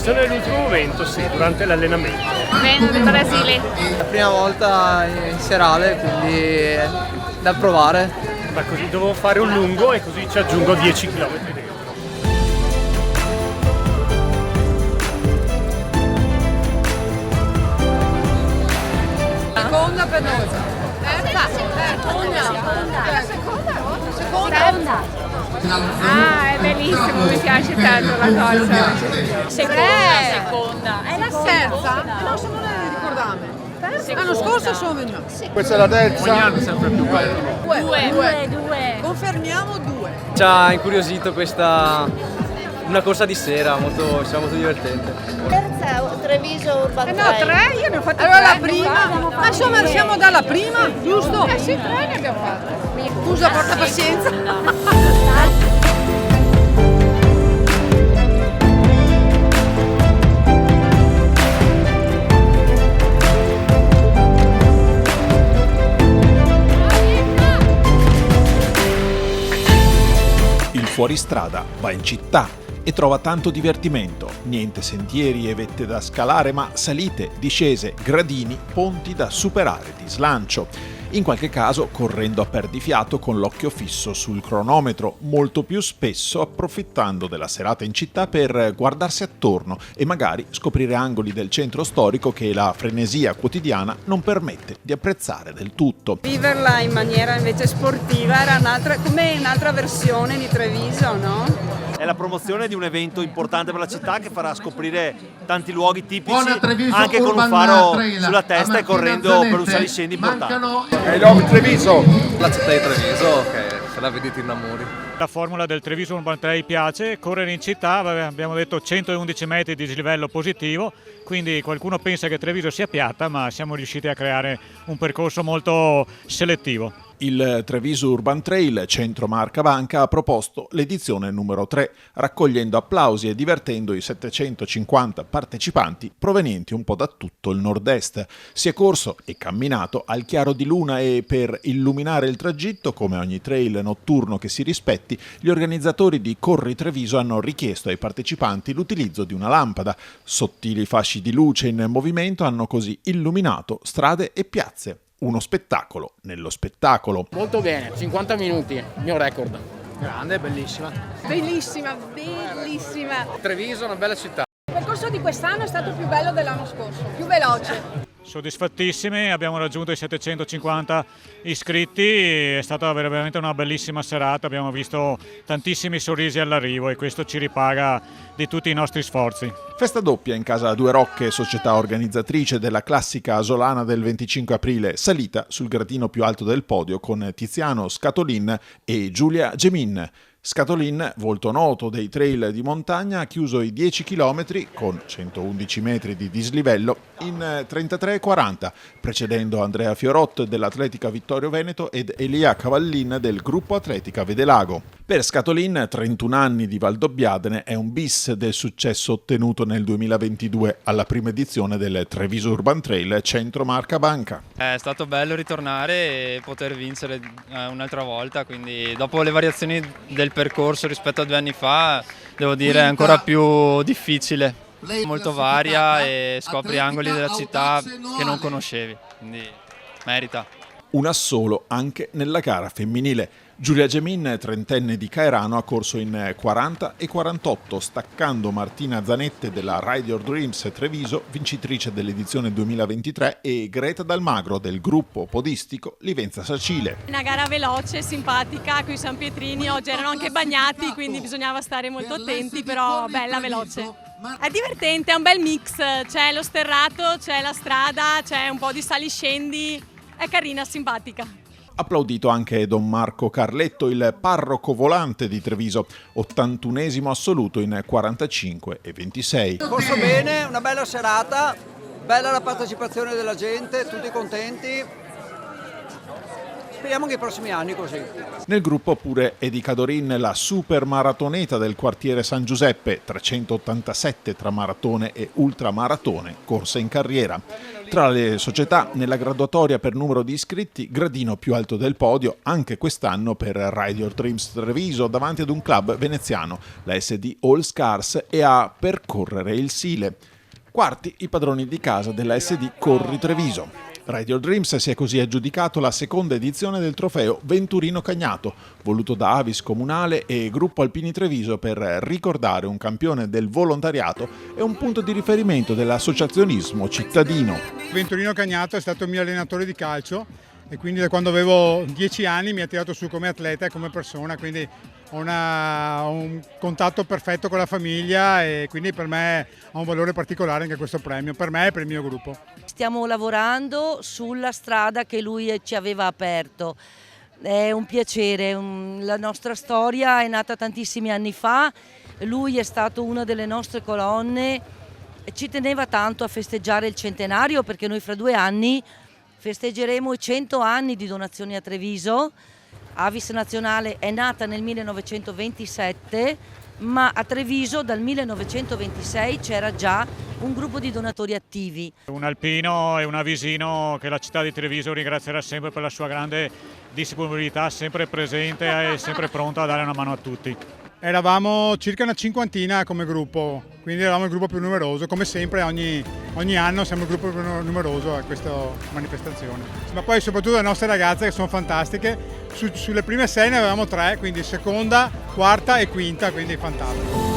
Questo è l'ultimo momento, sì, durante l'allenamento. Vengo del Brasile. La prima volta in serale, quindi da provare. Ma così dovevo fare un lungo e così ci aggiungo 10 km dentro. Seconda per noi. Seconda. Ah, è bellissimo, mi piace tanto la cosa. Seconda. È la terza? No, se non ne ricordame. L'anno scorso sono venuti. Questa è la terza. Ogni anno è sempre più bello. Due. Confermiamo 2. Ci ha incuriosito una corsa di sera, siamo molto divertente. Terza Treviso Urban No, 3, io ne ho fatte allora la prima. Ma insomma siamo dalla prima, giusto? Sì, 3 ne abbiamo fatte. Scusa, porta pazienza. Il fuoristrada va in città e trova tanto divertimento, niente sentieri e vette da scalare, ma salite, discese, gradini, ponti da superare di slancio. In qualche caso correndo a perdifiato con l'occhio fisso sul cronometro, molto più spesso approfittando della serata in città per guardarsi attorno e magari scoprire angoli del centro storico che la frenesia quotidiana non permette di apprezzare del tutto. Viverla in maniera invece sportiva era come un'altra versione di Treviso, no? È la promozione di un evento importante per la città che farà scoprire tanti luoghi tipici anche con un faro sulla testa e correndo per un saliscendi importante. È l'Obi Treviso. La città di Treviso che se la vedi ti innamori. La formula del Treviso Urban Trail piace, correre in città, abbiamo detto 111 metri di dislivello positivo, quindi qualcuno pensa che Treviso sia piatta, ma siamo riusciti a creare un percorso molto selettivo. Il Treviso Urban Trail Centro Marca Banca ha proposto l'edizione numero 3, raccogliendo applausi e divertendo i 750 partecipanti provenienti un po' da tutto il nord-est. Si è corso e camminato al chiaro di luna e per illuminare il tragitto, come ogni trail notturno che si rispetti, gli organizzatori di Corri Treviso hanno richiesto ai partecipanti l'utilizzo di una lampada. Sottili fasci di luce in movimento hanno così illuminato strade e piazze. Uno spettacolo nello spettacolo. Molto bene, 50 minuti, mio record. Grande, bellissima. Bellissima. Treviso è una bella città. Il percorso di quest'anno è stato più bello dell'anno scorso, più veloce. Soddisfattissimi, abbiamo raggiunto i 750 iscritti, è stata veramente una bellissima serata, abbiamo visto tantissimi sorrisi all'arrivo e questo ci ripaga di tutti i nostri sforzi. Festa doppia in casa Due Rocche, società organizzatrice della classica Asolana del 25 aprile, salita sul gradino più alto del podio con Tiziano Scatolin e Giulia Gemin. Scatolin, volto noto dei trail di montagna, ha chiuso i 10 km con 111 metri di dislivello in 33,40, precedendo Andrea Fiorot dell'Atletica Vittorio Veneto ed Elia Cavallin del gruppo Atletica Vedelago. Per Scatolin, 31 anni di Valdobbiadene, è un bis del successo ottenuto nel 2022 alla prima edizione del Treviso Urban Trail Centro Marca Banca. È stato bello ritornare e poter vincere un'altra volta, quindi dopo le variazioni del percorso rispetto a 2 anni fa, devo dire è ancora più difficile, molto varia e scopri angoli della città che non conoscevi, quindi merita. Un assolo anche nella gara femminile. Giulia Gemin, trentenne di Caerano, ha corso in 40 e 48, staccando Martina Zanette della Ride Your Dreams Treviso, vincitrice dell'edizione 2023, e Greta Dalmagro del gruppo podistico Livenza Sacile. Una gara veloce, simpatica, qui San Pietrini oggi erano anche bagnati, quindi bisognava stare molto attenti, però bella, veloce. È divertente, è un bel mix, c'è lo sterrato, c'è la strada, c'è un po' di saliscendi, è carina, simpatica. Applaudito anche Don Marco Carletto, il parroco volante di Treviso, 81esimo assoluto in 45 e 26. Corso bene, una bella serata, bella la partecipazione della gente, tutti contenti. Speriamo che i prossimi anni così. Nel gruppo pure Edi Cadorin, la super maratoneta del quartiere San Giuseppe, 387 tra maratone e ultramaratone, corsa in carriera. Tra le società nella graduatoria per numero di iscritti, gradino più alto del podio anche quest'anno per Ride Your Dreams Treviso davanti ad un club veneziano, la SD All Scars, e a Percorrere il Sile. Quarti i padroni di casa della SD Corri Treviso. Ride Your Dreams si è così aggiudicato la seconda edizione del trofeo Venturino Cagnato, voluto da Avis Comunale e Gruppo Alpini Treviso per ricordare un campione del volontariato e un punto di riferimento dell'associazionismo cittadino. Venturino Cagnato è stato il mio allenatore di calcio e quindi da quando avevo 10 anni mi ha tirato su come atleta e come persona, quindi ho un contatto perfetto con la famiglia e quindi per me ha un valore particolare anche questo premio, per me e per il mio gruppo. Stiamo lavorando sulla strada che lui ci aveva aperto. È un piacere, la nostra storia è nata tantissimi anni fa, lui è stato una delle nostre colonne, ci teneva tanto a festeggiare il centenario perché noi fra 2 anni festeggeremo i 100 anni di donazioni a Treviso. Avis Nazionale è nata nel 1927, ma a Treviso dal 1926 c'era già un gruppo di donatori attivi. Un alpino e un avisino che la città di Treviso ringrazierà sempre per la sua grande disponibilità, sempre presente e sempre pronta a dare una mano a tutti. Eravamo circa una 50 come gruppo, quindi eravamo il gruppo più numeroso, come sempre ogni anno siamo il gruppo più numeroso a questa manifestazione. Ma poi soprattutto le nostre ragazze che sono fantastiche, sulle prime 6 ne avevamo 3, quindi seconda, quarta e quinta, quindi fantastico.